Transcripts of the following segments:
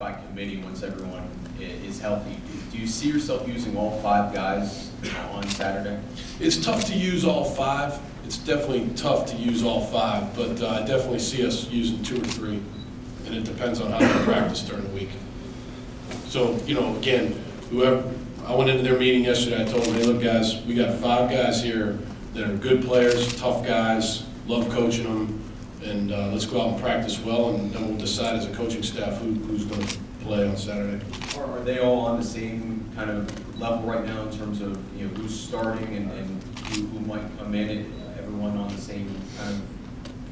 by committee once everyone is healthy. Do you see yourself using all 5 guys on Saturday? It's tough to use all 5. It's definitely tough to use all 5, but I definitely see us using 2 or 3, and it depends on how they practice during the week. So, again, I went into their meeting yesterday, I told them, hey, look, guys, we got 5 guys here that are good players, tough guys, love coaching them, and let's go out and practice well, and then we'll decide as a coaching staff who's going to play on Saturday. Are they all on the same kind of level right now in terms of who's starting and who might come in? And everyone on the same kind of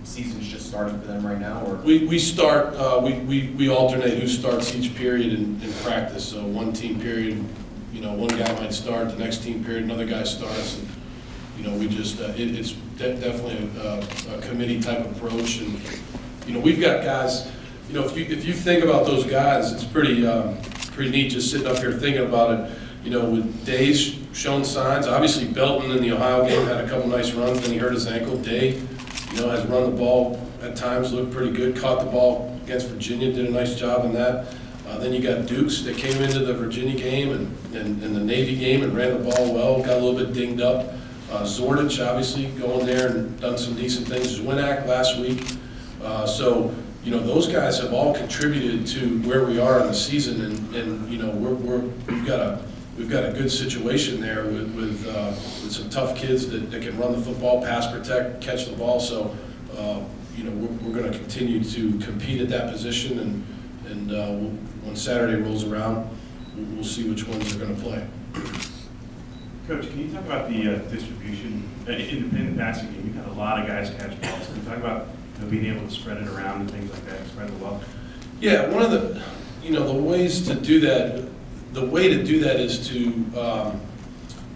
season's just starting for them right now, or we start we alternate who starts each period in practice. So one team period, one guy might start, the next team period another guy starts, and we just it's definitely a committee type approach. And we've got guys. If you think about those guys, it's pretty neat just sitting up here thinking about it. With Day's shown signs. Obviously, Belton in the Ohio game had a couple nice runs, then he hurt his ankle. Day, has run the ball at times, looked pretty good. Caught the ball against Virginia, did a nice job in that. Then you got Dukes that came into the Virginia game and the Navy game and ran the ball well. Got a little bit dinged up. Zordich, obviously, going there and done some decent things. Zwinak last week. So, those guys have all contributed to where we are in the season, and we've got a good situation there with some tough kids that can run the football, pass, protect, catch the ball. So, we're going to continue to compete at that position, and when Saturday rolls around, we'll see which ones are going to play. Coach, can you talk about the distribution in the passing game? You've had a lot of guys catch balls. Can you talk about being able to spread it around and things like that, spread the ball? Yeah, one of the the ways to do that. The way to do that is to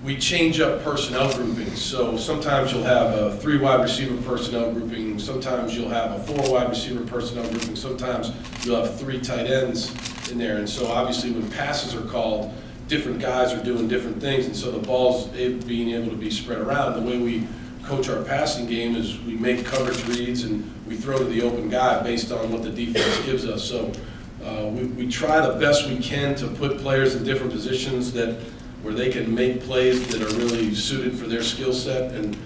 we change up personnel groupings. So sometimes you'll have a 3 wide receiver personnel grouping. Sometimes you'll have a 4 wide receiver personnel grouping. Sometimes you'll have 3 tight ends in there. And so obviously when passes are called, different guys are doing different things, and so the ball's being able to be spread around. The way we coach our passing game is we make coverage reads and we throw to the open guy based on what the defense gives us. So we try the best we can to put players in different positions where they can make plays that are really suited for their skill set. And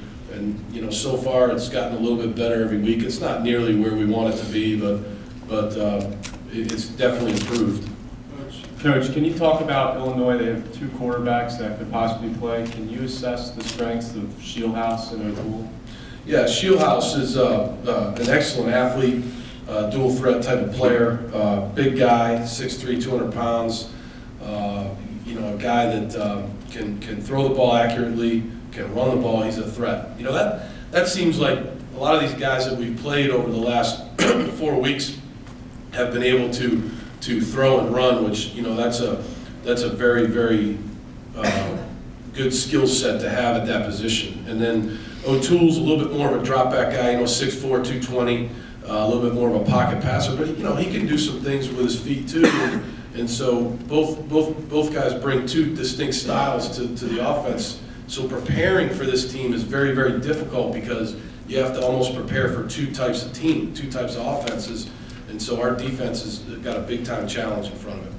so far it's gotten a little bit better every week. It's not nearly where we want it to be, but it's definitely improved. Coach, can you talk about Illinois? They have 2 quarterbacks that could possibly play. Can you assess the strengths of Shieldhouse and O'Toole? Yeah, Shieldhouse is an excellent athlete, dual threat type of player, big guy, 6'3", 200 pounds. A guy that can throw the ball accurately, can run the ball. He's a threat. That seems like a lot of these guys that we've played over the last 4 weeks have been able to throw and run, which that's a very, very good skill set to have at that position. And then O'Toole's a little bit more of a drop back guy, 6'4", 220, a little bit more of a pocket passer, but he can do some things with his feet too. And so both guys bring 2 distinct styles to the offense. So preparing for this team is very, very difficult because you have to almost prepare for 2 types of team, 2 types of offenses. And so our defense has got a big-time challenge in front of it.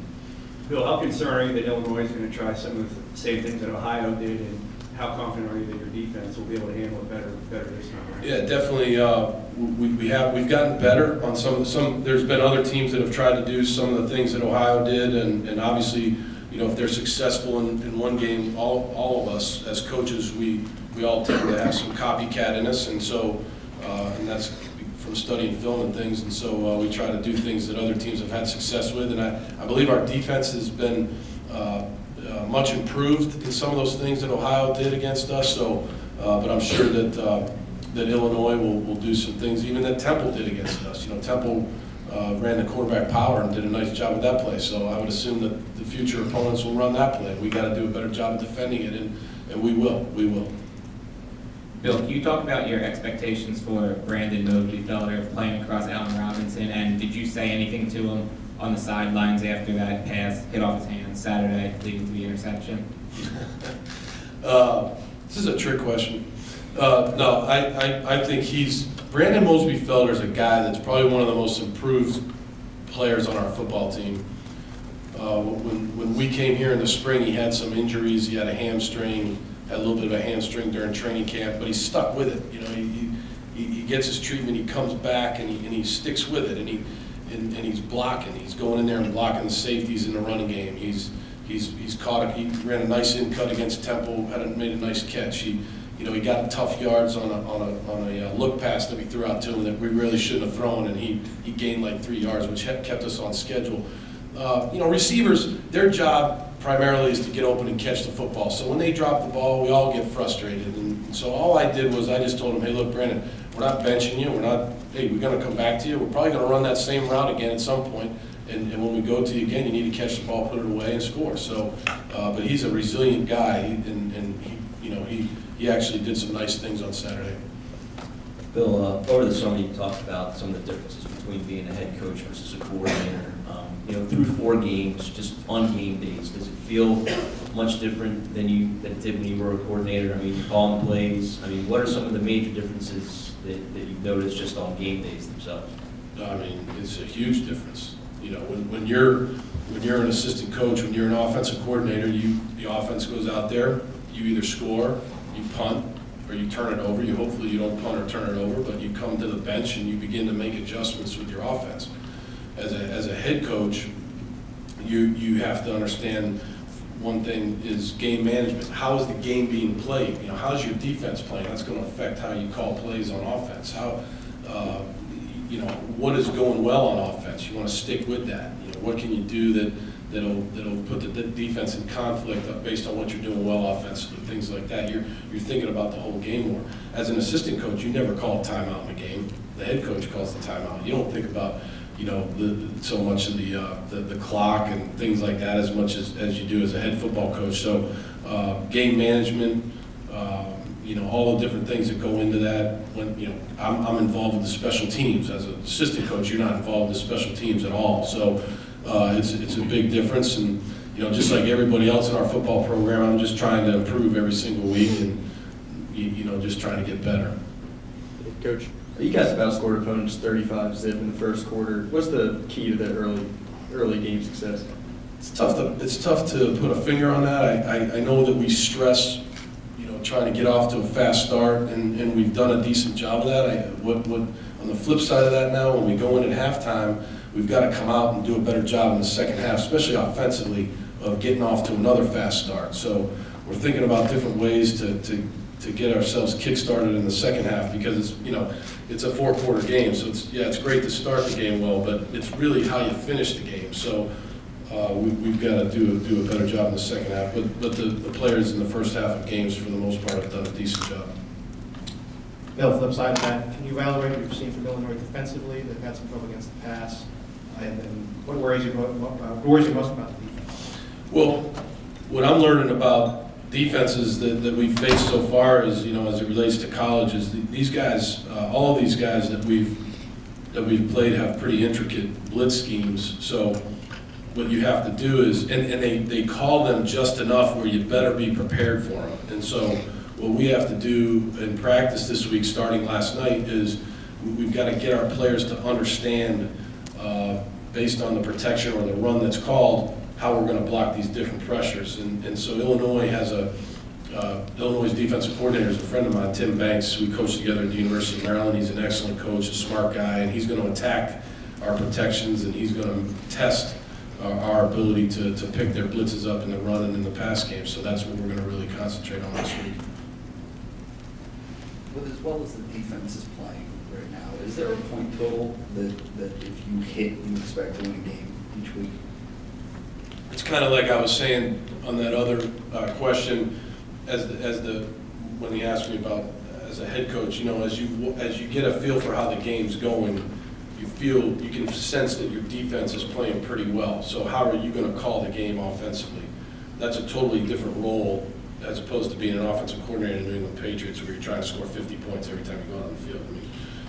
Bill, how concerned are you that Illinois is going to try some of the same things that Ohio did, and how confident are you that your defense will be able to handle it better this time? Right? Yeah, definitely. We've gotten better on some. There's been other teams that have tried to do some of the things that Ohio did, and obviously, if they're successful in one game, all of us as coaches, we all tend to have some copycat in us, and so and that's from studying film and things, and so we try to do things that other teams have had success with, and I believe our defense has been much improved in some of those things that Ohio did against us. So, but I'm sure that Illinois will do some things even that Temple did against us. Temple ran the quarterback power and did a nice job with that play. So I would assume that the future opponents will run that play. We got to do a better job of defending it, and we will. We will. Bill, can you talk about your expectations for Brandon Mosley-Felder playing across Allen Robinson, and did you say anything to him on the sidelines after that pass hit off his hands Saturday, leading to the interception? This is a trick question. No, I think Brandon Mosley-Felder is a guy that's probably one of the most improved players on our football team. When we came here in the spring, he had some injuries. He had a hamstring, had a little bit of a hamstring during training camp, but he stuck with it. You know, he gets his treatment, he comes back, and he sticks with it, and he's blocking. He's going in there and blocking the safeties in the running game. He ran a nice in cut against Temple, made a nice catch. He got tough yards on a look pass that we threw out to him that we really shouldn't have thrown, and he gained like 3 yards, which kept us on schedule. Receivers, their job primarily is to get open and catch the football. So when they drop the ball, we all get frustrated. And so all I did was I just told him, hey, look, Brandon, we're not benching you. We're going to come back to you. We're probably going to run that same route again at some point. And when we go to you again, you need to catch the ball, put it away, and score. So, but he's a resilient guy, and he actually did some nice things on Saturday. Bill, over the summer you talked about some of the differences between being a head coach versus a coordinator. Through 4 games, just on game days, does it feel much different than it did when you were a coordinator? I mean, you calling plays. I mean, what are some of the major differences that you've noticed just on game days themselves? I mean, it's a huge difference. When you're an assistant coach, when you're an offensive coordinator, the offense goes out there, you either score, you punt, or you turn it over. Hopefully you don't punt or turn it over, but you come to the bench and you begin to make adjustments with your offense. As a head coach, you have to understand one thing is game management. How is the game being played? How's your defense playing? That's going to affect how you call plays on offense. What is going well on offense? You want to stick with that. What can you do that'll put the defense in conflict based on what you're doing well offensively, things like that. You're thinking about the whole game more. As an assistant coach, you never call a timeout in a game. The head coach calls the timeout. You don't think about so much of the clock and things like that as much as you do as a head football coach. So game management, all the different things that go into that. When I'm involved with the special teams. As an assistant coach, you're not involved with special teams at all. So it's a big difference. And just like everybody else in our football program, I'm just trying to improve every single week and just trying to get better. Coach, you guys have outscored opponents 35-0 in the first quarter. What's the key to that early game success? It's tough to put a finger on that. I know that we stress, trying to get off to a fast start, and we've done a decent job of that. On the flip side of that now, when we go in at halftime, we've got to come out and do a better job in the second half, especially offensively, of getting off to another fast start. So we're thinking about different ways to get ourselves kick-started in the second half, because it's a 4-quarter game. So it's great to start the game well, but it's really how you finish the game. So we've got to do a better job in the second half. But the players in the first half of games, for the most part, have done a decent job. Bill, flip side of that, can you evaluate what you've seen from Illinois defensively? They've had some trouble against the pass. And what worries you most about the defense? Well, what I'm learning about defenses that we've faced so far is, as it relates to college, is these guys, all of these guys that we've played have pretty intricate blitz schemes. So what you have to do is, and they call them just enough where you better be prepared for them. And so what we have to do in practice this week, starting last night, is we've got to get our players to understand, based on the protection or the run that's called, how we're going to block these different pressures. And so Illinois has Illinois' defensive coordinator is a friend of mine, Tim Banks. We coached together at the University of Maryland. He's an excellent coach, a smart guy, and he's going to attack our protections, and he's going to test our ability to pick their blitzes up in the run and in the pass game. So that's what we're going to really concentrate on this week. But as well as the defense is playing right now, is there a point total that if you hit, you expect to win a game each week? It's kind of like I was saying on that other question, when he asked me about as a head coach, as you get a feel for how the game's going, you can sense that your defense is playing pretty well. So how are you going to call the game offensively? That's a totally different role as opposed to being an offensive coordinator in the New England Patriots, where you're trying to score 50 points every time you go on the field.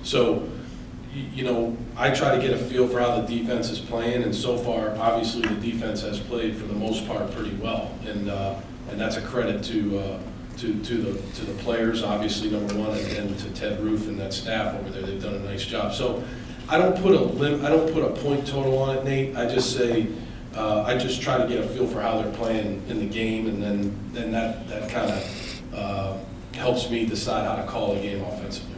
So I try to get a feel for how the defense is playing, and so far, obviously, the defense has played for the most part pretty well, and that's a credit to the players, obviously, number one, and to Ted Roof and that staff over there. They've done a nice job. So I don't put a point total on it, Nate. I just say I just try to get a feel for how they're playing in the game, and then that kind of helps me decide how to call a game offensively.